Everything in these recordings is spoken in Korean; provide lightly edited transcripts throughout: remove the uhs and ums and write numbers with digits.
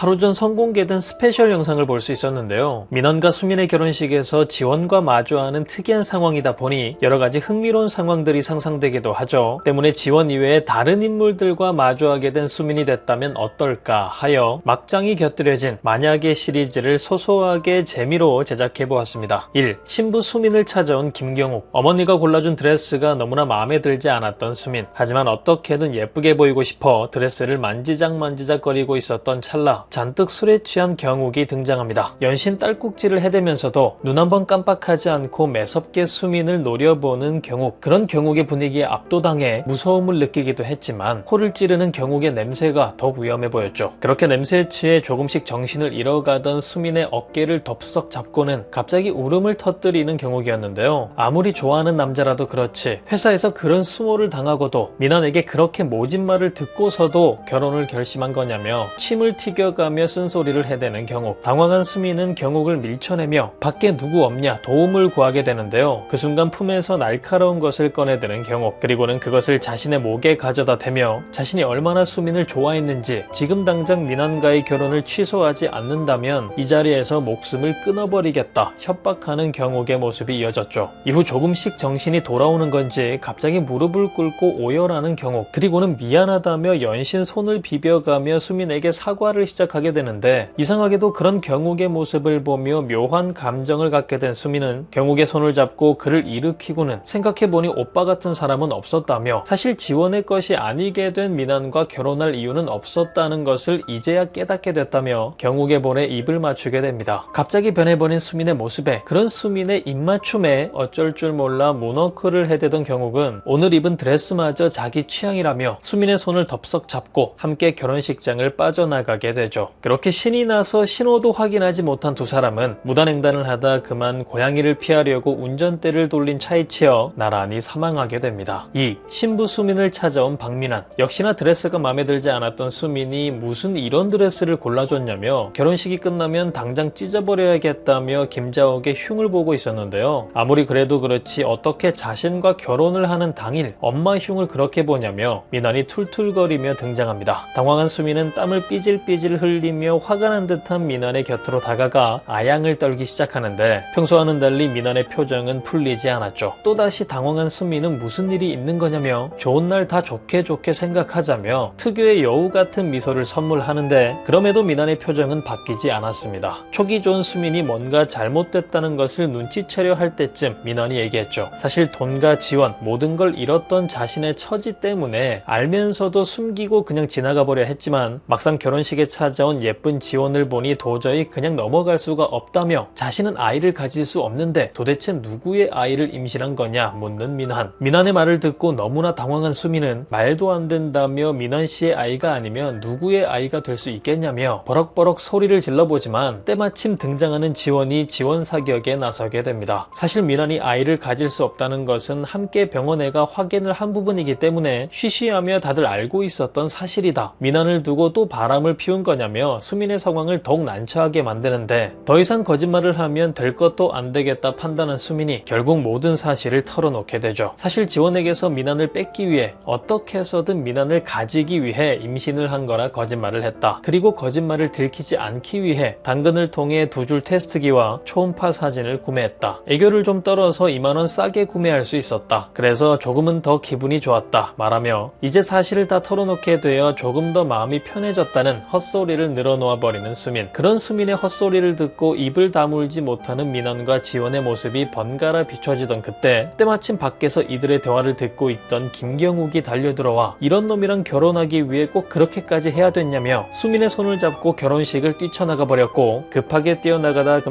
하루 전 선공개된 스페셜 영상을 볼 수 있었는데요. 민원과 수민의 결혼식에서 지원과 마주하는 특이한 상황이다 보니 여러가지 흥미로운 상황들이 상상되기도 하죠. 때문에 지원 이외에 다른 인물들과 마주하게 된 수민이 됐다면 어떨까 하여 막장이 곁들여진 만약의 시리즈를 소소하게 재미로 제작해보았습니다. 1. 신부 수민을 찾아온 김경욱. 어머니가 골라준 드레스가 너무나 마음에 들지 않았던 수민. 하지만 어떻게든 예쁘게 보이고 싶어 드레스를 만지작거리고 있었던 찰나 잔뜩 술에 취한 경욱이 등장합니다. 연신 딸꾹질을 해대면서도 눈 한번 깜빡하지 않고 매섭게 수민을 노려보는 경욱. 그런 경욱의 분위기에 압도당해 무서움을 느끼기도 했지만 코를 찌르는 경욱의 냄새가 더 위험해 보였죠. 그렇게 냄새에 취해 조금씩 정신을 잃어가던 수민의 어깨를 덥석 잡고는 갑자기 울음을 터뜨리는 경욱이었는데요. 아무리 좋아하는 남자라도 그렇지 회사에서 그런 수모를 당하고도 민환에게 그렇게 모진 말을 듣고서도 결혼을 결심한 거냐며 침을 튀겨가며 쓴소리를 해대는 경욱. 당황한 수민은 경욱을 밀쳐내며 밖에 누구 없냐 도움을 구하게 되는데요. 그 순간 품에서 날카로운 것을 꺼내드는 경욱. 그리고는 그것을 자신의 목에 가져다 대며 자신이 얼마나 수민을 좋아했는지 지금 당장 민환과의 결혼을 취소하지 않는다면 이 자리에서 목숨을 끊어버리겠다 협박하는 경욱의 모습이 이어졌죠. 이후 조금씩 정신이 돌아오는 건지 갑자기 무릎을 꿇고 오열하는 경욱. 그리고는 미안하다며 연신 손을 비벼가며 수민에게 사과를 시작하게 되는데 이상하게도 그런 경욱의 모습을 보며 묘한 감정을 갖게 된 수민은 경욱의 손을 잡고 그를 일으키고는 생각해보니 오빠 같은 사람은 없었다며 사실 지원의 것이 아니게 된 민환과 결혼할 이유는 없었다는 것을 이제야 깨닫게 됐다며 경욱의 볼에 입을 맞추게 됩니다. 갑자기 변해버린 수민의 모습에 그런 수민의 입맞춤에 어쩔 줄 몰라 문워크를 해대던 경욱은 오늘 입은 드레스마저 자기 취향이라며 수민의 손을 덥석 잡고 함께 결혼식장을 빠져나가게 되죠. 그렇게 신이 나서 신호도 확인하지 못한 두 사람은 무단횡단을 하다 그만 고양이를 피하려고 운전대를 돌린 차에 치여 나란히 사망하게 됩니다. 2. 신부 수민을 찾아온 박민환. 역시나 드레스가 마음에 들지 않았던 수민이 무슨 이런 드레스를 골라줬냐며 결혼식이 끝나면 당장 찢어버려야겠다며 김자옥의 흉을 보고 있었는데요. 아무리 그래도 그렇지 어떻게 자신과 결혼을 하는 당일 엄마 흉을 그렇게 보냐며 민환이 툴툴거리며 등장합니다. 당황한 수민은 땀을 삐질삐질 흘리며 화가 난 듯한 민환의 곁으로 다가가 아양을 떨기 시작하는데 평소와는 달리 민환의 표정은 풀리지 않았죠. 또다시 당황한 수민은 무슨 일이 있는 거냐며 좋은 날 다 좋게 생각하자며 특유의 여우 같은 미소를 선물하는데 그럼에도 민환의 표정은 바뀌지 않았습니다. 촉이 좋은 수민이 뭔가 잘못됐다는 것을 눈치채려 할 때쯤 민환이 얘기했죠. 사실 돈과 지원 모든 걸 잃었던 자신의 처지 때문에 알면서도 숨기고 그냥 지나가 버려 했지만 막상 결혼식에 찾아온 예쁜 지원을 보니 도저히 그냥 넘어갈 수가 없다며 자신은 아이를 가질 수 없는데 도대체 누구의 아이를 임신한 거냐 묻는 민환. 민환의 말을 듣고 너무나 당황한 수민은 말도 안 된다며 민환 씨의 아이가 아니면 누구의 아이가 될 수 있겠냐며 버럭버럭 소리를 질러보지만 때마침 등장하는 지원이 지원 사격에 나서게 됩니다. 사실 민환이 아이를 가질 수 없다는 것은 함께 병원에 가 확인을 한 부분이기 때문에 쉬쉬하며 다들 알고 있었던 사실이다. 민환을 두고 또 바람을 피운 거냐며 수민의 상황을 더욱 난처하게 만드는데 더 이상 거짓말을 하면 될 것도 안 되겠다 판단한 수민이 결국 모든 사실을 털어놓게 되죠. 사실 지원에게서 민환을 뺏기 위해 어떻게 해서든 민환을 가지기 위해 임신을 한 거라 거짓말을 했다. 그리고 거짓말을 들키지 않기 위해 당근을 통해 두 줄 테스트기와 초음파 사진을 구매했다. 애교를 좀 떨어서 2만원 싸게 구매할 수 있었다. 그래서 조금은 더 기분이 좋았다 말하며 이제 사실을 다 털어놓게 되어 조금 더 마음이 편해졌다는 헛소리를 늘어놓아 버리는 수민. 그런 수민의 헛소리를 듣고 입을 다물지 못하는 민환과 지원의 모습이 번갈아 비춰지던 그때 때마침 밖에서 이들의 대화를 듣고 있던 김경욱이 달려들어와 이런 놈이랑 결혼하기 위해 꼭 그렇게까지 해야 됐냐며 수민의 손을 잡고 결혼식을 뛰쳐나가 버렸고 급하게 뛰어나가다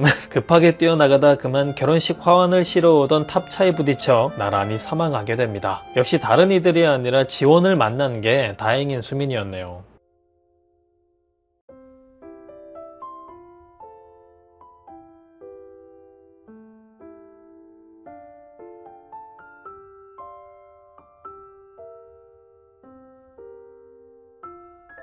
그만 결혼식 화환을 실어오던 탑차에 부딪혀 나란히 사망하게 됩니다. 역시 다른 이들이 아니라 지원을 만난 게 다행인 수민이었네요.